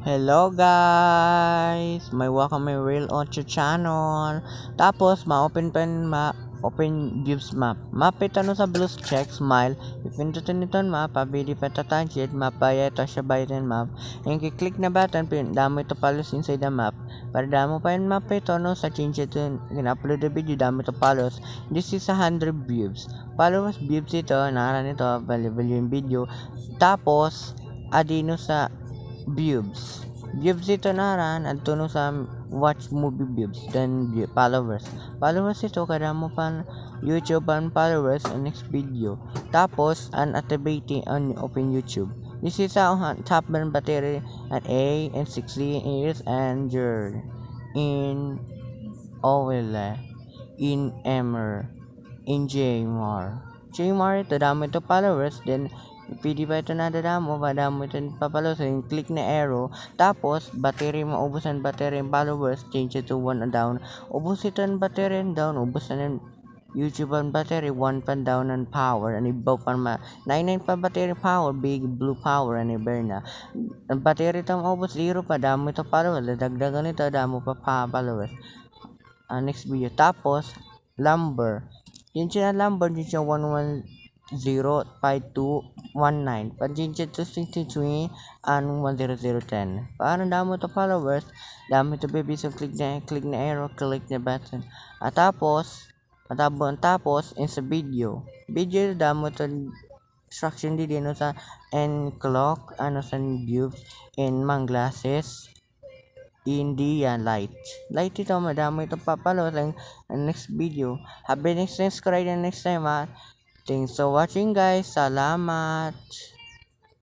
Hello guys! May welcome my real Ocho channel. Tapos ma-open open views map. Map ito no sa blue check smile. Ipindutin nito map, pabili pa tatangkid, map baya ito siya bayan map. Yung kiklik na button, damo ito palos inside the map. Para damo pa yung map ito no sa change ito, in-upload the video, damo ito palos. This is 100 views. Followers views ito, nakaran ito, available yung video. Tapos, adino sa views. Views ito naran at tuno sa watch movie views then followers. Followers ito kada mo pan YouTube and followers on next video. Tapos activating on open YouTube. This is how top man battery at A and 60 years and your in Owele in Emer in Jmar. Jmar ito dami ito followers then pwede pa ito nadadamo, padamo ito papalo sa yung click na arrow, tapos battery maubusan battery followers, change it to 1 down, ubus ito ang battery down, ubus na yung YouTube ang battery, 1 pan down ang power, and ibaw pa 99 pa battery power, big blue power, and burn na. Ang battery ito maubos, 0 pa, damo ito followers, dadagdagan ito, damo pa followers. Next video, tapos, lumber. Yun siya lumber, yun siya 1105219 pag-jinjet to 63 and 10010 para damo to followers, damo to baby, so click na arrow, click na button tapos in sa video damo to instruction di dino sa and clock ano sa view in mang glasses India light ito, madami ito papalo lang next video. Have a next subscribe and next time. Thanks for watching guys. Salamat.